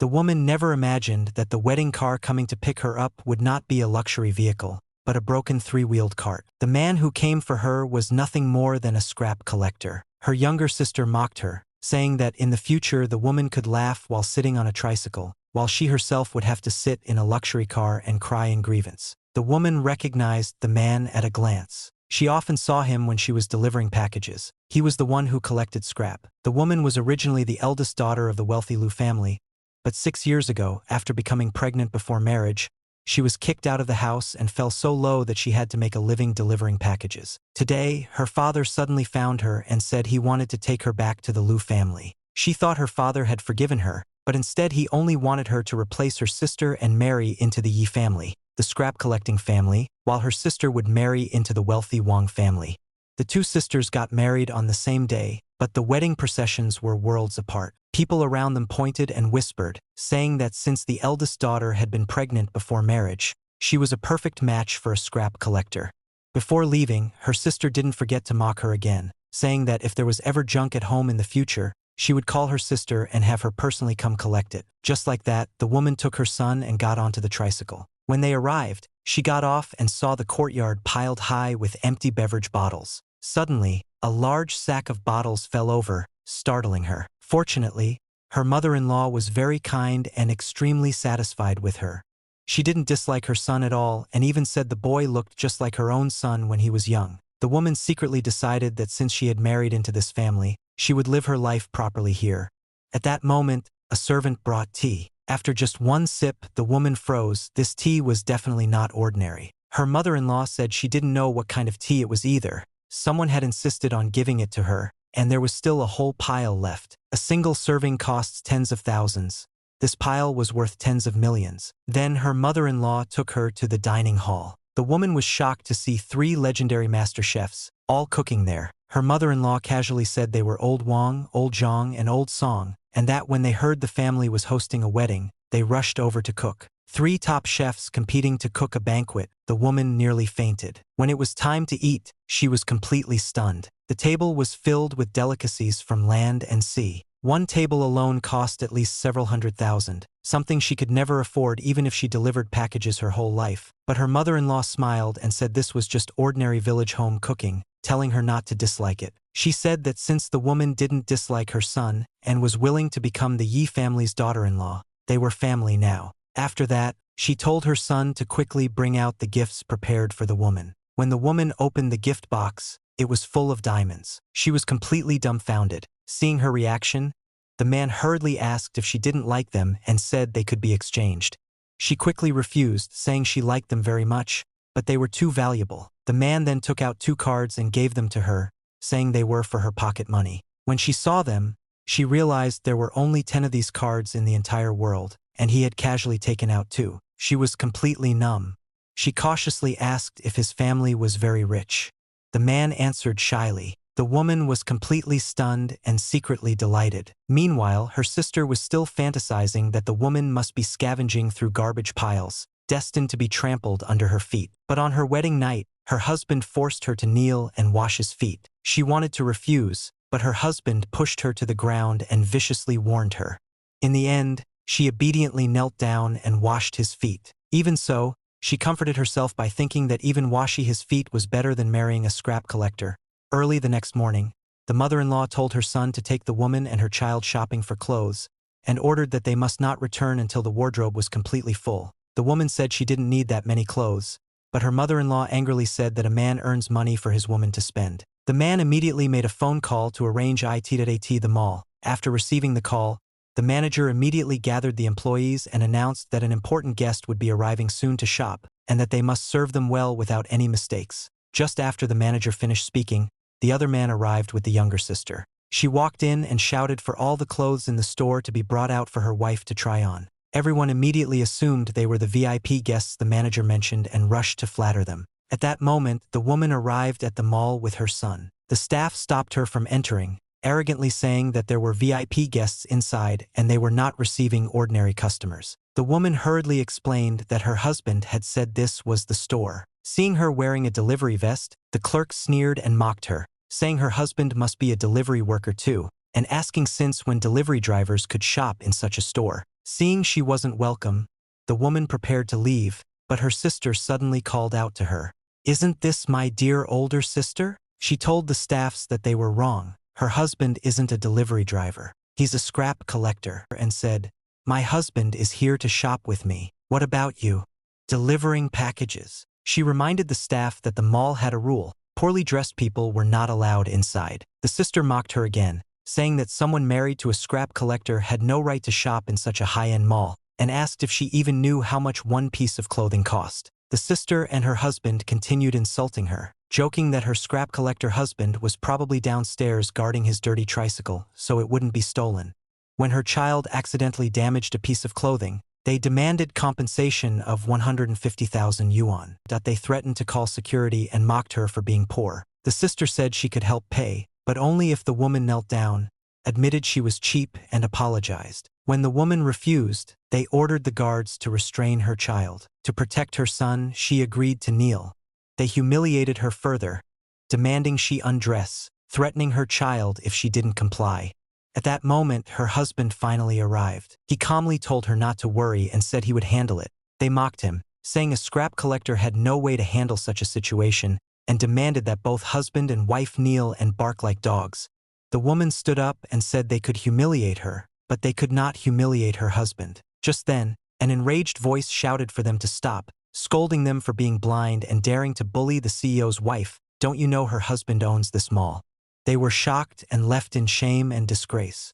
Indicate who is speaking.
Speaker 1: The woman never imagined that the wedding car coming to pick her up would not be a luxury vehicle, but a broken three-wheeled cart. The man who came for her was nothing more than a scrap collector. Her younger sister mocked her, saying that in the future the woman could laugh while sitting on a tricycle, while she herself would have to sit in a luxury car and cry in grievance. The woman recognized the man at a glance. She often saw him when she was delivering packages. He was the one who collected scrap. The woman was originally the eldest daughter of the wealthy Liu family, but 6 years ago, after becoming pregnant before marriage, she was kicked out of the house and fell so low that she had to make a living delivering packages. Today, her father suddenly found her and said he wanted to take her back to the Liu family. She thought her father had forgiven her, but instead he only wanted her to replace her sister and marry into the Yi family, the scrap-collecting family, while her sister would marry into the wealthy Wang family. The two sisters got married on the same day, but the wedding processions were worlds apart. People around them pointed and whispered, saying that since the eldest daughter had been pregnant before marriage, she was a perfect match for a scrap collector. Before leaving, her sister didn't forget to mock her again, saying that if there was ever junk at home in the future, she would call her sister and have her personally come collect it. Just like that, the woman took her son and got onto the tricycle. When they arrived, she got off and saw the courtyard piled high with empty beverage bottles. Suddenly, a large sack of bottles fell over, startling her. Fortunately, her mother-in-law was very kind and extremely satisfied with her. She didn't dislike her son at all and even said the boy looked just like her own son when he was young. The woman secretly decided that since she had married into this family, she would live her life properly here. At that moment, a servant brought tea. After just one sip, the woman froze. This tea was definitely not ordinary. Her mother-in-law said she didn't know what kind of tea it was either. Someone had insisted on giving it to her, and there was still a whole pile left. A single serving costs tens of thousands. This pile was worth tens of millions. Then her mother-in-law took her to the dining hall. The woman was shocked to see 3 legendary master chefs, all cooking there. Her mother-in-law casually said they were Old Wang, Old Zhang, and Old Song, and that when they heard the family was hosting a wedding, they rushed over to cook. 3 top chefs competing to cook a banquet. The woman nearly fainted. When it was time to eat, she was completely stunned. The table was filled with delicacies from land and sea. One table alone cost at least several $100,000, something she could never afford even if she delivered packages her whole life. But her mother-in-law smiled and said this was just ordinary village home cooking, telling her not to dislike it. She said that since the woman didn't dislike her son and was willing to become the Yi family's daughter-in-law, they were family now. After that, she told her son to quickly bring out the gifts prepared for the woman. When the woman opened the gift box, it was full of diamonds. She was completely dumbfounded. Seeing her reaction, the man hurriedly asked if she didn't like them and said they could be exchanged. She quickly refused, saying she liked them very much, but they were too valuable. The man then took out 2 cards and gave them to her, saying they were for her pocket money. When she saw them, she realized there were only 10 of these cards in the entire world, and he had casually taken out 2. She was completely numb. She cautiously asked if his family was very rich. The man answered shyly. The woman was completely stunned and secretly delighted. Meanwhile, her sister was still fantasizing that the woman must be scavenging through garbage piles, destined to be trampled under her feet. But on her wedding night, her husband forced her to kneel and wash his feet. She wanted to refuse, but her husband pushed her to the ground and viciously warned her. In the end, she obediently knelt down and washed his feet. Even so, she comforted herself by thinking that even washing his feet was better than marrying a scrap collector. Early the next morning, the mother-in-law told her son to take the woman and her child shopping for clothes, and ordered that they must not return until the wardrobe was completely full. The woman said she didn't need that many clothes, but her mother-in-law angrily said that a man earns money for his woman to spend. The man immediately made a phone call to arrange it at the mall. After receiving the call, the manager immediately gathered the employees and announced that an important guest would be arriving soon to shop, and that they must serve them well without any mistakes. Just after the manager finished speaking, the other man arrived with the younger sister. She walked in and shouted for all the clothes in the store to be brought out for her wife to try on. Everyone immediately assumed they were the VIP guests the manager mentioned and rushed to flatter them. At that moment, the woman arrived at the mall with her son. The staff stopped her from entering, arrogantly saying that there were VIP guests inside and they were not receiving ordinary customers. The woman hurriedly explained that her husband had said this was the store. Seeing her wearing a delivery vest, the clerk sneered and mocked her, saying her husband must be a delivery worker too, and asking since when delivery drivers could shop in such a store. Seeing she wasn't welcome, the woman prepared to leave, but her sister suddenly called out to her. "Isn't this my dear older sister?" She told the staffs that they were wrong. Her husband isn't a delivery driver. He's a scrap collector, and said, "My husband is here to shop with me. What about you? Delivering packages." She reminded the staff that the mall had a rule. Poorly dressed people were not allowed inside. The sister mocked her again, saying that someone married to a scrap collector had no right to shop in such a high-end mall, and asked if she even knew how much one piece of clothing cost. The sister and her husband continued insulting her, joking that her scrap collector husband was probably downstairs guarding his dirty tricycle so it wouldn't be stolen. When her child accidentally damaged a piece of clothing, they demanded compensation of 150,000 yuan. They threatened to call security and mocked her for being poor. The sister said she could help pay, but only if the woman knelt down, admitted she was cheap, and apologized. When the woman refused, they ordered the guards to restrain her child. To protect her son, she agreed to kneel. They humiliated her further, demanding she undress, threatening her child if she didn't comply. At that moment, her husband finally arrived. He calmly told her not to worry and said he would handle it. They mocked him, saying a scrap collector had no way to handle such a situation, and demanded that both husband and wife kneel and bark like dogs. The woman stood up and said they could humiliate her, but they could not humiliate her husband. Just then, an enraged voice shouted for them to stop, scolding them for being blind and daring to bully the CEO's wife. "Don't you know her husband owns this mall?" They were shocked and left in shame and disgrace.